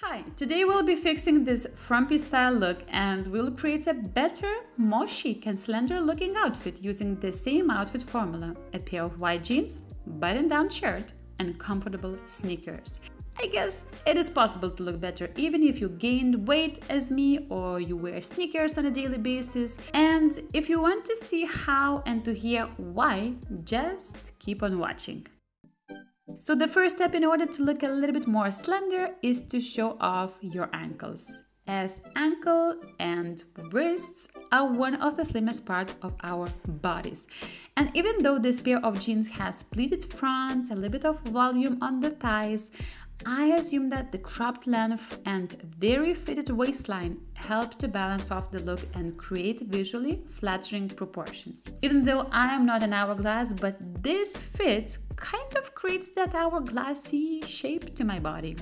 Hi, today we'll be fixing this frumpy style look and we'll create a better, more chic and slender looking outfit using the same outfit formula: a pair of white jeans, button-down shirt and comfortable sneakers. I guess it is possible to look better even if you gained weight as me or you wear sneakers on a daily basis. And if you want to see how and to hear why, just keep on watching. So the first step in order to look a little bit more slender is to show off your ankles, as ankle and wrists are one of the slimmest parts of our bodies. And even though this pair of jeans has pleated front, a little bit of volume on the thighs, I assume that the cropped length and very fitted waistline help to balance off the look and create visually flattering proportions. Even though I am not an hourglass, but this fit kind of creates that hourglassy shape to my body.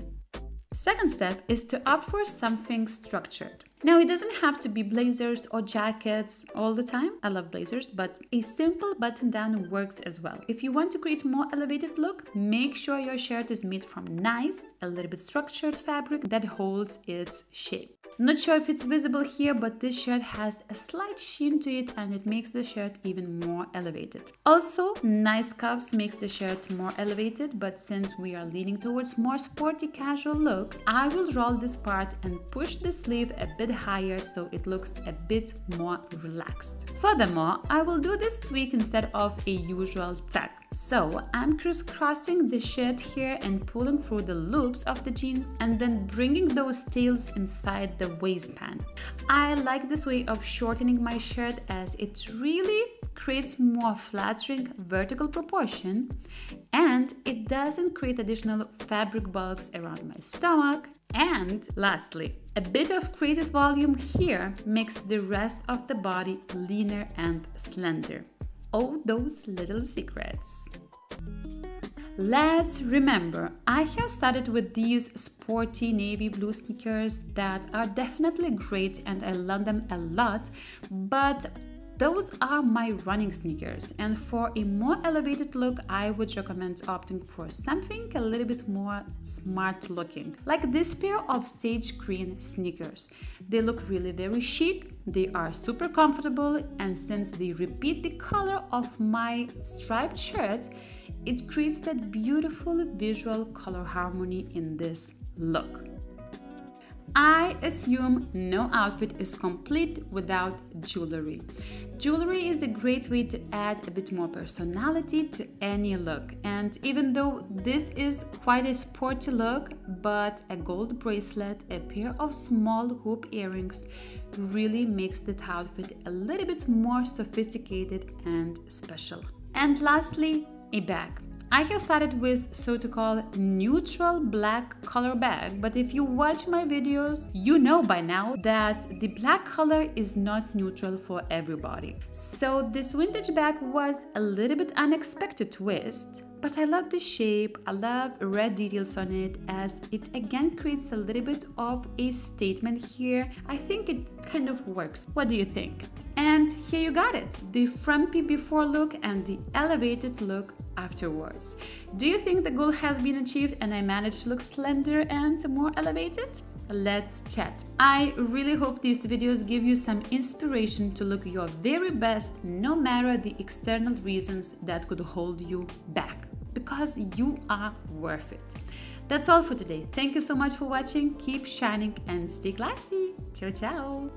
Second step is to opt for something structured. Now, it doesn't have to be blazers or jackets all the time. I love blazers, but a simple button-down works as well. If you want to create a more elevated look, make sure your shirt is made from nice, a little bit structured fabric that holds its shape. Not sure if it's visible here, but this shirt has a slight sheen to it and it makes the shirt even more elevated. Also, nice cuffs makes the shirt more elevated, but since we are leaning towards more sporty casual look, I will roll this part and push the sleeve a bit higher so it looks a bit more relaxed. Furthermore, I will do this tweak instead of a usual tuck. So I'm crisscrossing the shirt here and pulling through the loops of the jeans and then bringing those tails inside the waistband. I like this way of shortening my shirt as it really creates more flattering vertical proportion and it doesn't create additional fabric bulks around my stomach. And lastly, a bit of creative volume here makes the rest of the body leaner and slender. Oh, those little secrets. Let's remember, I have started with these sporty navy blue sneakers that are definitely great and I love them a lot, but those are my running sneakers, and for a more elevated look, I would recommend opting for something a little bit more smart looking, like this pair of sage green sneakers. They look really very chic, they are super comfortable, and since they repeat the color of my striped shirt, it creates that beautiful visual color harmony in this look. I assume no outfit is complete without jewelry. Jewelry is a great way to add a bit more personality to any look. And even though this is quite a sporty look, but a gold bracelet, a pair of small hoop earrings really makes the outfit a little bit more sophisticated and special. And lastly, a bag. I have started with so-called neutral black color bag, but if you watch my videos, you know by now that the black color is not neutral for everybody. So this vintage bag was a little bit unexpected twist, but I love the shape, I love red details on it as it again creates a little bit of a statement here. I think it kind of works. What do you think? And here you got it, the frumpy before look and the elevated look afterwards. Do you think the goal has been achieved and I managed to look slender and more elevated? Let's chat. I really hope these videos give you some inspiration to look your very best no matter the external reasons that could hold you back, because you are worth it. That's all for today. Thank you so much for watching. Keep shining and stay classy. Ciao, ciao.